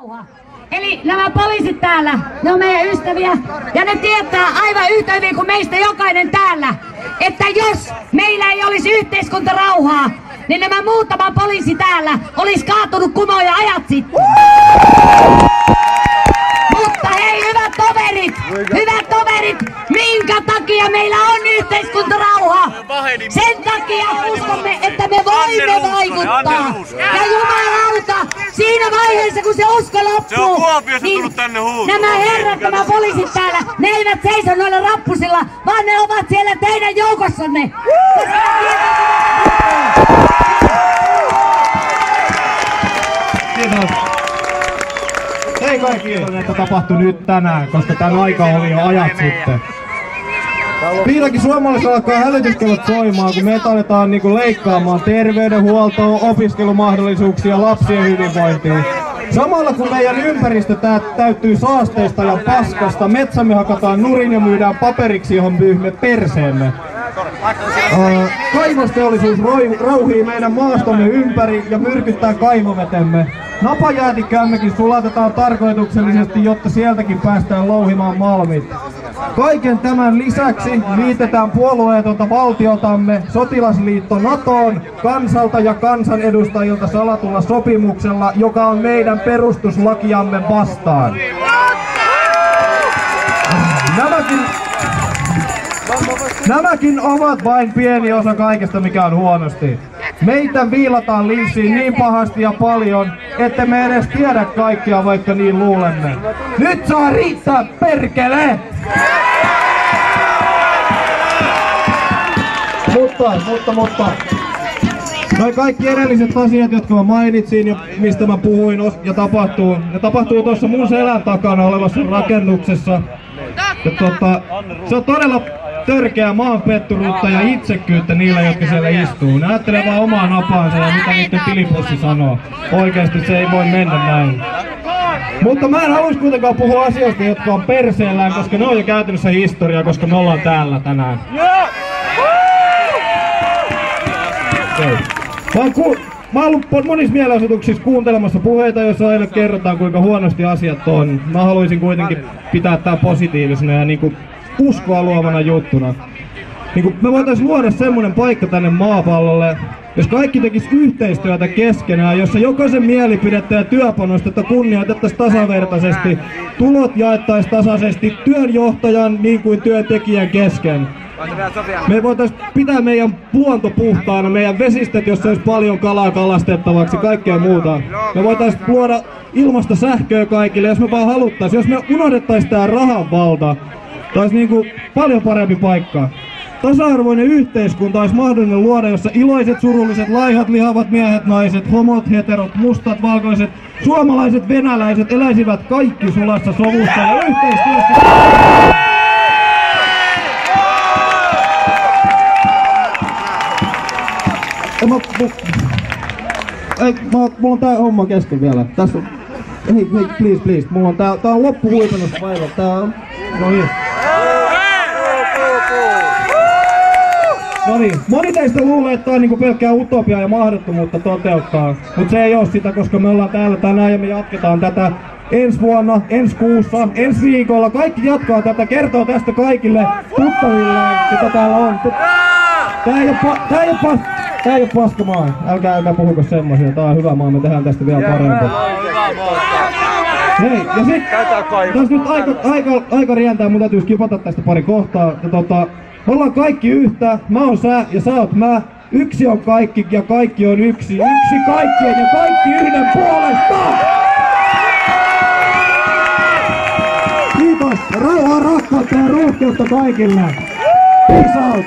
Rauha. Eli nämä poliisit täällä, ne on meidän ystäviä ja ne tietää aivan yhtä hyvin kuin meistä jokainen täällä, että jos meillä ei olisi yhteiskuntarauhaa, niin nämä muutama poliisi täällä olisi kaatunut kumoja ajat sitten. Mutta hei, hyvät toverit, minkä takia meillä on yhteiskuntarauha? Sen takia uskomme, että me voimme vaikuttaa. Ja jumalauta, siinä vaiheessa kun se usko loppuu, niin nämä herrat, nämä poliisit täällä, ne eivät seiso noilla rappusilla, vaan ne ovat siellä teidän joukossanne. Kiitos. Ei kaikki että tapahtui nyt tänään, koska tämän aika oli jo ajat sitten. Vihdoinkin suomalaisilla alkaa hälytyskellot soimaan, kun meitä aletaan leikkaamaan terveydenhuoltoa, opiskelumahdollisuuksia, lapsien hyvinvointia. Samalla kun meidän ympäristö täyttyy saasteista ja paskasta, metsämme hakataan nurin ja myydään paperiksi, johon myymme perseemme. Kaivosteollisuus rouhii meidän maastomme ympäri ja myrkyttää kaivovetemme. Napajäätikkämmekin sulatetaan tarkoituksellisesti, jotta sieltäkin päästään louhimaan malmit. Kaiken tämän lisäksi liitetään puolueetonta valtiotamme sotilasliitto NATOon kansalta ja kansanedustajilta salatulla sopimuksella, joka on meidän perustuslakiamme vastaan. Nämäkin ovat vain pieni osa kaikesta, mikä on huonosti. Meitä viilataan linssiin niin pahasti ja paljon, että me edes tiedä kaikkia, vaikka niin luulemme. Nyt saa riittää, perkele! Mutta noi kaikki edelliset asiat, jotka mä mainitsin ja mistä mä puhuin ja tapahtuu tuossa mun selän takana olevassa rakennuksessa. Ja se on todella törkeää maanpetturuutta ja itsekkyyttä niillä, jotka siellä istuu. Ne ajattelee vaan omaa napaansa ja mitä niiden tilipussi sanoo. Oikeesti se ei voi mennä näin. Mutta mä en haluaisi kuitenkaan puhua asioista, jotka on perseellään, koska ne on jo käytännössä historiaa, koska me ollaan täällä tänään. Mä oon ollut monissa mielenosoituksissa kuuntelemassa puheita, joissa aina kerrotaan, kuinka huonosti asiat on. Mä haluaisin kuitenkin pitää tää positiivisena ja uskoa luovana juttuna. Me voitais luoda semmonen paikka tänne maapallolle, jos kaikki tekis yhteistyötä keskenään, jossa jokaisen mielipidettä ja työpanostetta kunnioitettaisiin tasavertaisesti, tulot jaettais tasaisesti työnjohtajan niin kuin työntekijän kesken. Me voitais pitää meidän luonto puhtaana, meidän vesistöt, jossa olisi paljon kalaa kalastettavaksi, kaikkea muuta. Me voitais luoda ilmasta sähköä kaikille, jos me vaan haluttais. Jos me unohdettais tää rahan valta, tää olisi paljon parempi paikka. Tasa-arvoinen yhteiskunta olisi mahdollinen luoda, jossa iloiset, surulliset, laihat, lihavat miehet, naiset, homot, heterot, mustat, valkoiset, suomalaiset, venäläiset eläisivät kaikki sulassa sovussa ja yhteistyössä. Mulla on tää homma kesken vielä. Tässä on... Hei, please. Mulla on tää on loppuhuipennus päivä. Tää on... No niin. Moni teistä luulee, että tää on pelkkää utopiaa ja mahdottomuutta toteuttaa. Mut se ei oo sitä, koska me ollaan täällä tänään ja me jatketaan tätä ensi vuonna, ensi kuussa, ensi viikolla. Kaikki jatkaa tätä, kertoo tästä kaikille tuttavilleen, mitä täällä on. Tää ei oo paska maa. Älkää puhuko semmosia. Tää on hyvä maa, me tehdään tästä vielä parempaa. Hei, ja sit, tässä nyt aika rientää, mun täytyy skipata tästä pari kohtaa. Me ollaan kaikki yhtä, mä oon sä ja sä oot mä. Yksi on kaikki ja kaikki on yksi. Yksi kaikkien ja kaikki yhden puolesta! Kiitos, rauhaa, rakkautta ja rohkeutta kaikille! Peace out!